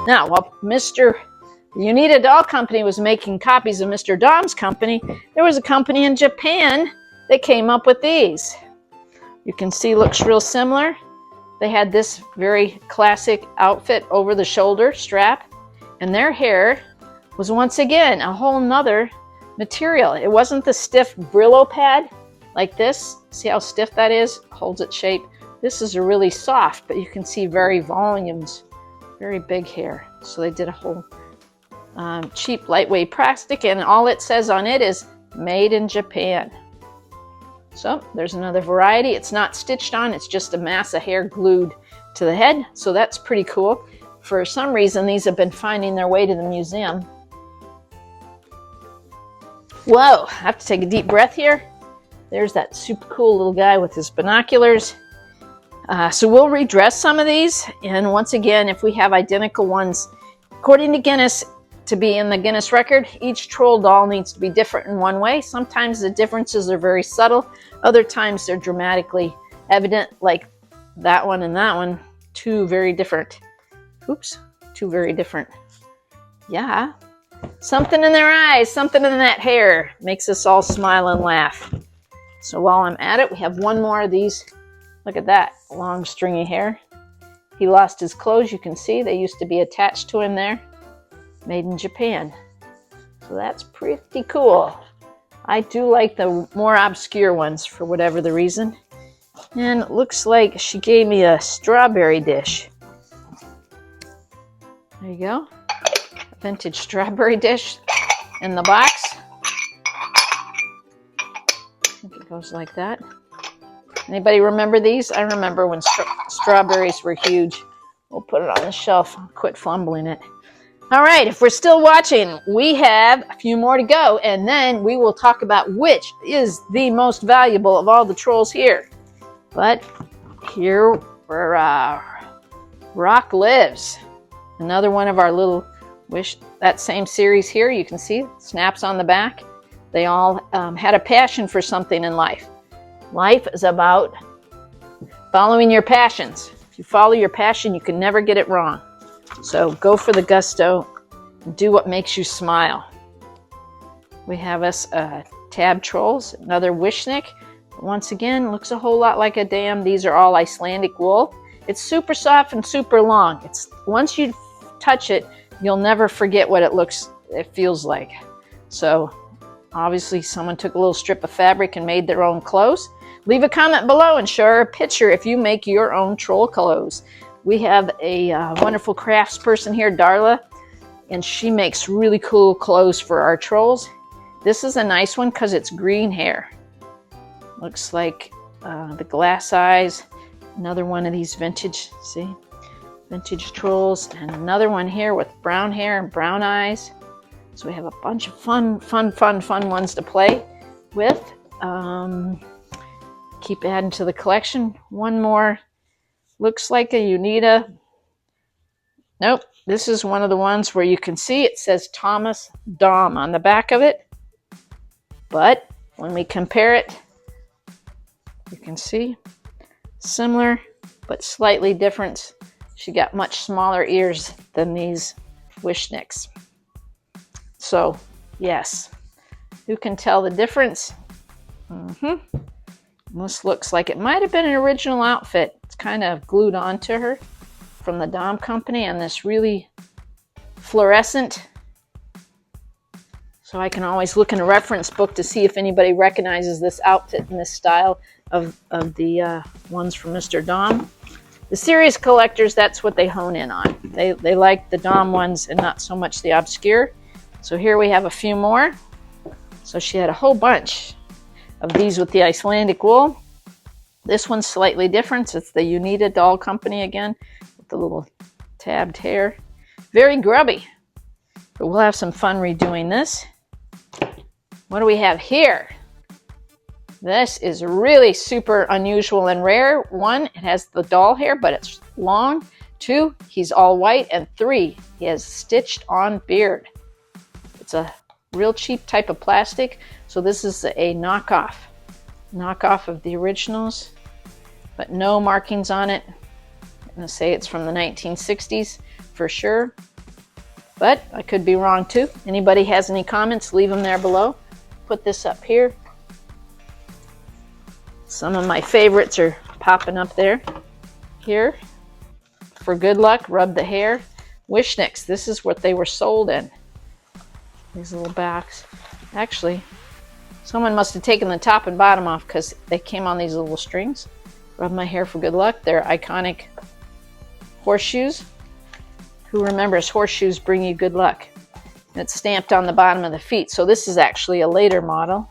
Now, while the Uneeda Doll Company was making copies of Mr. Dom's company, there was a company in Japan that came up with these. You can see looks real similar. They had this very classic outfit over the shoulder strap, and their hair was once again a whole nother material. It wasn't the stiff Brillo pad like this. See how stiff that is? Holds its shape. This is a really soft, but you can see very big hair. So they did a whole cheap, lightweight plastic, and all it says on it is made in Japan. So there's another variety. It's not stitched on, it's just a mass of hair glued to the head. So that's pretty cool. For some reason, these have been finding their way to the museum. Whoa, I have to take a deep breath here. There's that super cool little guy with his binoculars. So we'll redress some of these. And once again, if we have identical ones, according to Guinness, to be in the Guinness record, each troll doll needs to be different in one way. Sometimes the differences are very subtle. Other times they're dramatically evident, like that one and that one. Two very different. Yeah. Something in their eyes, something in that hair makes us all smile and laugh. So while I'm at it, we have one more of these. Look at that, long stringy hair. He lost his clothes, you can see. They used to be attached to him there. Made in Japan. So that's pretty cool. I do like the more obscure ones for whatever the reason. And it looks like she gave me a strawberry dish. There you go. A vintage strawberry dish in the box. I think it goes like that. Anybody remember these? I remember when strawberries were huge. We'll put it on the shelf. I'll quit fumbling it. All right, if we're still watching, we have a few more to go, and then we will talk about which is the most valuable of all the trolls here. But here where Rock lives. Another one of our little that same series here, you can see snaps on the back. They all had a passion for something in life. Life is about following your passions. If you follow your passion, you can never get it wrong. So go for the gusto and do what makes you smile. We have us tab trolls, another Wishnik. Once again, looks a whole lot like a dam. These are all Icelandic wool. It's super soft and super long. Once you touch it, you'll never forget what it feels like. So obviously someone took a little strip of fabric and made their own clothes. Leave a comment below and share a picture if you make your own troll clothes. We have a wonderful crafts person here, Darla, and she makes really cool clothes for our trolls. This is a nice one because it's green hair. Looks like the glass eyes. Another one of these vintage trolls, and another one here with brown hair and brown eyes. So we have a bunch of fun ones to play with. Keep adding to the collection. One more. Looks like a Uneeda. Nope, this is one of the ones where you can see it says Thomas Dom on the back of it. But when we compare it, you can see similar but slightly different. She got much smaller ears than these Wishniks. So, yes, you can tell the difference. This looks like it might have been an original outfit. It's kind of glued onto her from the Dom Company, and this really fluorescent. So I can always look in a reference book to see if anybody recognizes this outfit and this style of the ones from Mr. Dom. The serious collectors, that's what they hone in on. They like the Dom ones and not so much the obscure. So here we have a few more. So she had a whole bunch of these with the Icelandic wool. This one's slightly different. It's the Uneeda Doll Company again, with the little tabbed hair. Very grubby, but we'll have some fun redoing this. What do we have here? This is really super unusual and rare. 1, it has the doll hair, but it's long. 2, he's all white. And 3, he has stitched on beard. It's a real cheap type of plastic. So this is a knockoff of the originals, but no markings on it. I'm going to say it's from the 1960s for sure. but I could be wrong too. Anybody has any comments, leave them there below. Put this up here. Some of my favorites are popping up there. Here, for good luck, rub the hair. Wishnix, this is what they were sold in. These little backs. Actually, someone must have taken the top and bottom off because they came on these little strings. Rub my hair for good luck. They're iconic horseshoes. Who remembers horseshoes bring you good luck? And it's stamped on the bottom of the feet. So this is actually a later model.